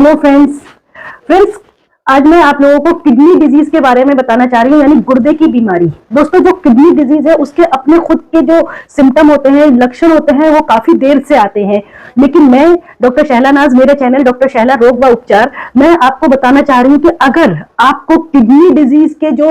Hello friends, आज मैं आप लोगों को किडनी डिजीज के बारे में बताना चाह रही हूँ, यानी गुर्दे की बीमारी। दोस्तों, जो किडनी डिजीज है उसके अपने खुद के जो सिम्टम होते हैं, लक्षण होते हैं, वो काफी देर से आते हैं। लेकिन मैं डॉक्टर शहला नाज, मेरे चैनल डॉक्टर शहला रोग व उपचार, मैं आपको बताना चाह रही हूँ कि अगर आपको किडनी डिजीज के जो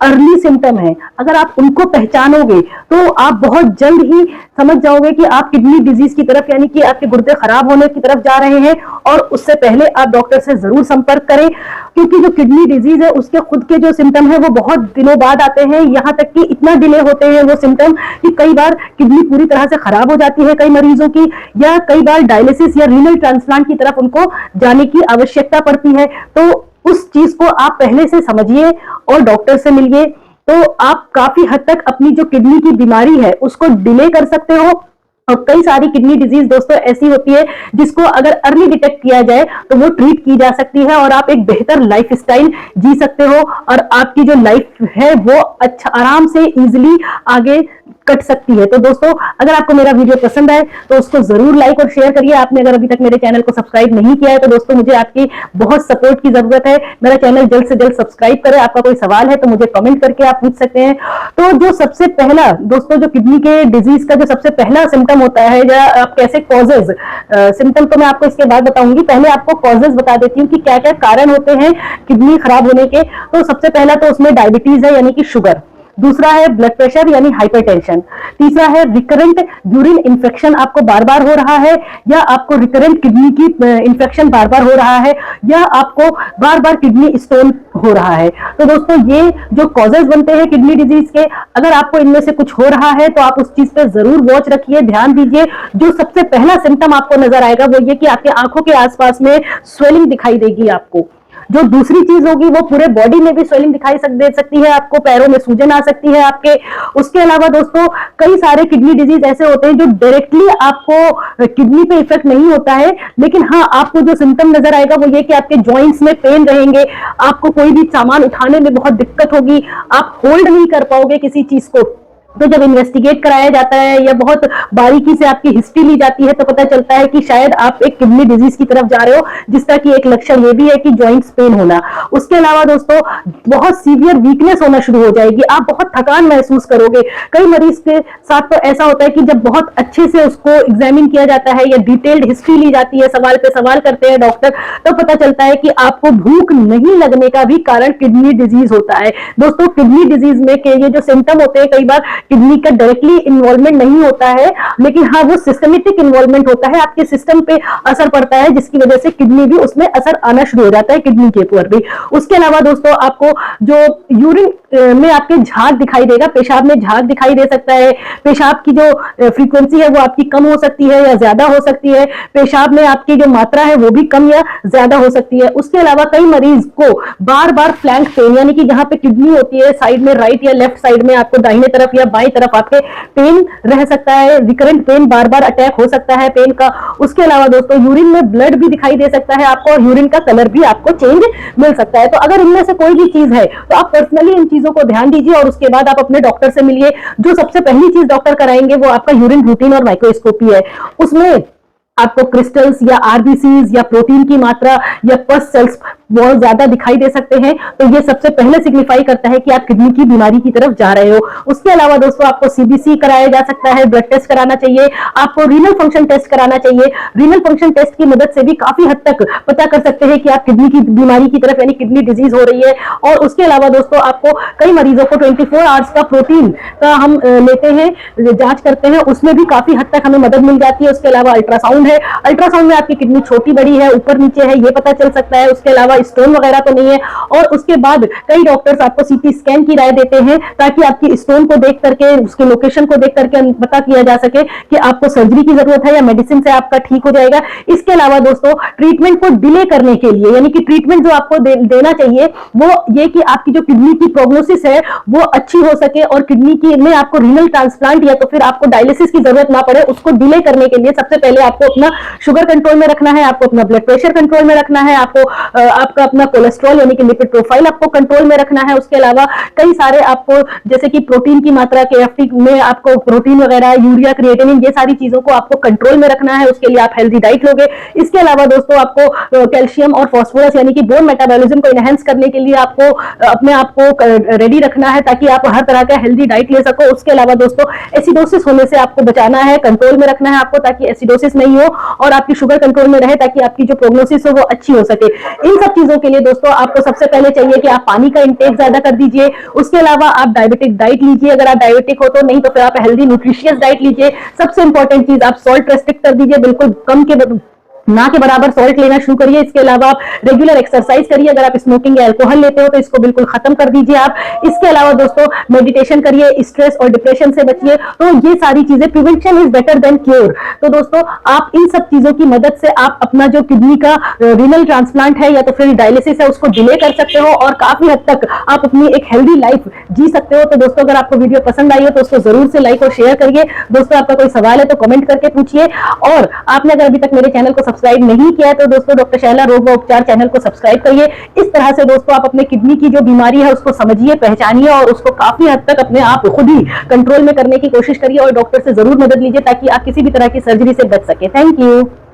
अर्ली सिम्टम है, अगर आप उनको पहचानोगे तो आप बहुत जल्द ही समझ जाओगे कि आप किडनी डिजीज की तरफ, यानी कि आपके गुर्दे खराब होने की तरफ जा रहे हैं। और उससे पहले आप डॉक्टर से जरूर संपर्क करें, क्योंकि जो किडनी डिजीज है उसके खुद के जो सिम्टम है वो बहुत दिनों बाद आते हैं। यहाँ तक कि इतना डिले होते हैं वो सिम्टम कि कई बार किडनी पूरी तरह से खराब हो जाती है कई मरीजों की, या कई बार डायलिसिस या रीनल ट्रांसप्लांट की तरफ उनको जाने की आवश्यकता पड़ती है। तो उस चीज को आप पहले से समझिए और डॉक्टर से मिलिए, तो आप काफी हद तक अपनी जो किडनी की बीमारी है उसको डिले कर सकते हो। और कई सारी किडनी डिजीज दोस्तों ऐसी होती है जिसको अगर अर्ली डिटेक्ट किया जाए तो वो ट्रीट की जा सकती है और आप एक बेहतर लाइफ स्टाइल जी सकते हो, और आपकी जो लाइफ है वो अच्छा आराम से इजीली आगे कट सकती है। तो दोस्तों, अगर आपको मेरा वीडियो पसंद आए तो उसको जरूर लाइक और शेयर करिए। आपने अगर अभी तक मेरे चैनल को सब्सक्राइब नहीं किया है तो दोस्तों, मुझे आपकी बहुत सपोर्ट की जरूरत है। मेरा चैनल जल्द से जल्द सब्सक्राइब करें। आपका कोई सवाल है तो मुझे कमेंट करके आप पूछ सकते हैं। तो जो सबसे पहला दोस्तों, जो किडनी के डिजीज का जो सबसे पहला सिम्टम होता है, या आप कैसे कॉजेज, सिम्टम तो मैं आपको इसके बाद बताऊंगी, पहले आपको कॉजेज बता देती हूँ कि क्या क्या कारण होते हैं किडनी खराब होने के। तो सबसे पहला तो उसमें डायबिटीज है, यानी कि शुगर। दूसरा है ब्लड प्रेशर यानी हाइपरटेंशन। तीसरा है रिकरेंट यूरिन इन्फेक्शन, आपको बार बार हो रहा है, या आपको रिकरेंट किडनी की इन्फेक्शन बार बार हो रहा है, या आपको बार बार किडनी स्टोन हो रहा है। तो दोस्तों, ये जो कॉजेज बनते हैं किडनी डिजीज के, अगर आपको इनमें से कुछ हो रहा है तो आप उस चीज पे जरूर वॉच रखिए, ध्यान दीजिए। जो सबसे पहला सिम्टम आपको नजर आएगा वो ये कि आपके आंखों के आसपास में स्वेलिंग दिखाई देगी आपको। जो दूसरी चीज होगी वो पूरे बॉडी में भी स्वेलिंग दिखाई दे सकती है आपको, पैरों में सूजन आ सकती है आपके। उसके अलावा दोस्तों, कई सारे किडनी डिजीज ऐसे होते हैं जो डायरेक्टली आपको किडनी पे इफेक्ट नहीं होता है, लेकिन हाँ, आपको जो सिम्टम नजर आएगा वो ये कि आपके जॉइंट्स में पेन रहेंगे, आपको कोई भी सामान उठाने में बहुत दिक्कत होगी, आप होल्ड नहीं कर पाओगे किसी चीज को। तो जब इन्वेस्टिगेट कराया जाता है या बहुत बारीकी से आपकी हिस्ट्री ली जाती है तो पता चलता है कि शायद आप एक किडनी डिजीज की तरफ जा रहे हो, जिसका कि एक लक्षण ये भी है कि जॉइंट्स पेन होना। उसके अलावा दोस्तों, बहुत सीवियर वीकनेस होना शुरू हो जाएगी, आप बहुत थकान महसूस करोगे। कई मरीज के साथ तो ऐसा होता है कि जब बहुत अच्छे से उसको एग्जामिन किया जाता है या डिटेल्ड हिस्ट्री ली जाती है, सवाल पे सवाल करते हैं डॉक्टर, तो पता चलता है कि आपको भूख नहीं लगने का भी कारण किडनी डिजीज होता है। दोस्तों, किडनी डिजीज में के ये जो सिम्टम होते हैं, कई बार किडनी का डायरेक्टली इन्वॉल्वमेंट नहीं होता है, लेकिन हाँ, वो सिस्टमेटिक इन्वॉल्वमेंट होता है, आपके सिस्टम पे असर पड़ता है, जिसकी वजह से किडनी भी उसमें असर आना शुरू हो जाता है, किडनी के ऊपर भी। उसके अलावा दोस्तों, आपको जो यूरिन में आपके झाग दिखाई देगा, पेशाब में झाग दिखाई दे सकता है, पेशाब की जो फ्रीक्वेंसी है वो आपकी कम हो सकती है या ज्यादा हो सकती है, पेशाब में आपकी जो मात्रा है वो भी कम या ज्यादा हो सकती है। उसके अलावा कई मरीज को बार बार फ्लैंक पेन, यानी कि जहां पे किडनी होती है साइड में, राइट या लेफ्ट साइड में, आपको दाहिने तरफ या बाईं तरफ आपके पेन रह सकता है, रिकरेंट पेन, बार बार अटैक हो सकता है पेन का। उसके अलावा दोस्तों, यूरिन में ब्लड भी दिखाई दे सकता है आपको, और यूरिन का कलर भी आपको चेंज मिल सकता है। तो अगर इनमें से कोई भी चीज है तो आप पर्सनली इन चीजों को ध्यान दीजिए और उसके बाद आप अपने डॉक्टर से मिलिए। जो सबसे पहली चीज डॉक्टर कराएंगे वो आपका यूरिन रूटीन और माइक्रोस्कोपी है। उसमें आपको क्रिस्टल्स या आरबीसीज या प्रोटीन की मात्रा या पस सेल्स बहुत ज्यादा दिखाई दे सकते हैं, तो ये सबसे पहले सिग्निफाई करता है कि आप किडनी की बीमारी की तरफ जा रहे हो। उसके अलावा दोस्तों, आपको सीबीसी कराया जा सकता है, ब्लड टेस्ट कराना चाहिए, आपको रीनल फंक्शन टेस्ट कराना चाहिए। रीनल फंक्शन टेस्ट की मदद से भी काफी हद तक पता कर सकते हैं कि आप किडनी की बीमारी की तरफ, यानी किडनी डिजीज हो रही है। और उसके अलावा दोस्तों, आपको कई मरीजों को 24 आवर्स का प्रोटीन का हम लेते हैं, जांच करते हैं, उसमें भी काफी हद तक हमें मदद मिल जाती है। उसके अलावा अल्ट्रासाउंड है, अल्ट्रासाउंड में आपकी किडनी छोटी बड़ी है, ऊपर नीचे है, ये पता चल सकता है। उसके अलावा स्टोन वगैरह तो नहीं है। और उसके बाद कई डॉक्टर्स आपको सीटी स्कैन की राय देते हैं, ताकि आपकी स्टोन को देख करके, उसके लोकेशन को देख करके पता किया जा सके कि आपको सर्जरी की जरूरत है या मेडिसिन से आपका ठीक हो जाएगा। इसके अलावा दोस्तों, ट्रीटमेंट को डिले करने के लिए, यानी कि ट्रीटमेंट जो आपको देना चाहिए वो ये कि आपकी जो किडनी की प्रोग्नोसिस है वो अच्छी हो सके, और किडनी की में आपको रीनल ट्रांसप्लांट या तो फिर आपको डायलिसिस की जरूरत ना पड़े, उसको डिले करने के लिए सबसे पहले आपको अपना शुगर कंट्रोल में रखना है, आपको अपना ब्लड प्रेशर कंट्रोल में रखना है, आपको आपका अपना कोलेस्ट्रॉल यानी कि लिपिड प्रोफाइल आपको कंट्रोल में रखना है। उसके अलावा कई सारे आपको जैसे कि प्रोटीन की मात्रा KFT में आपको प्रोटीन वगैरह, यूरिया, क्रिएटिनिन, ये सारी चीजों को आपको कंट्रोल में रखना है। उसके लिए आप हेल्दी डाइट लोगे। इसके अलावा दोस्तों आपको कैल्शियम और फास्फोरस यानी कि बोन मेटाबॉलिज्म को इनहेंस करने के लिए आपको अपने आप को रेडी रखना है ताकि आप हर तरह का हेल्दी डाइट ले सको। उसके अलावा दोस्तों एसिडोसिस होने से आपको बचाना है, कंट्रोल में रखना है आपको ताकि एसिडोसिस नहीं हो और आपकी शुगर कंट्रोल में रहे ताकि आपकी जो प्रोग्नोसिस हो वो अच्छी हो सके। इन सब चीजों के लिए दोस्तों आपको सबसे पहले चाहिए कि आप पानी का इंटेक ज्यादा कर दीजिए। उसके अलावा आप डायबिटिक डाइट लीजिए, अगर आप डायबिटिक हो तो, नहीं तो फिर आप हेल्दी न्यूट्रिशियस डाइट लीजिए। सबसे इंपॉर्टेंट चीज, आप सॉल्ट रेस्ट्रिक्ट कर दीजिए, बिल्कुल कम के ना के बराबर सॉल्ट लेना शुरू करिए। इसके अलावा आप रेगुलर एक्सरसाइज करिए। अगर आप स्मोकिंग या अल्कोहल लेते हो तो इसको बिल्कुल खत्म कर दीजिए आप। इसके अलावा दोस्तों मेडिटेशन करिए, स्ट्रेस और डिप्रेशन से बचिए। तो ये सारी चीजें, prevention is better than cure. तो दोस्तों आप इन सब चीजों की मदद से आप अपना जो किडनी का रीनल ट्रांसप्लांट है या तो फिर डायलिसिस है उसको डिले कर सकते हो और काफी हद तक आप अपनी एक हेल्दी लाइफ जी सकते हो। तो दोस्तों अगर आपको वीडियो पसंद आई हो तो उसको जरूर से लाइक और शेयर करिए। दोस्तों आपका कोई सवाल है तो कमेंट करके पूछिए और आपने अगर अभी तक मेरे चैनल को सब्सक्राइब नहीं किया है तो दोस्तों डॉक्टर शैला रोग व उपचार चैनल को सब्सक्राइब करिए। इस तरह से दोस्तों आप अपने किडनी की जो बीमारी है उसको समझिए, पहचानिए और उसको काफी हद तक अपने आप खुद ही कंट्रोल में करने की कोशिश करिए और डॉक्टर से जरूर मदद लीजिए ताकि आप किसी भी तरह की सर्जरी से बच सके। Thank you.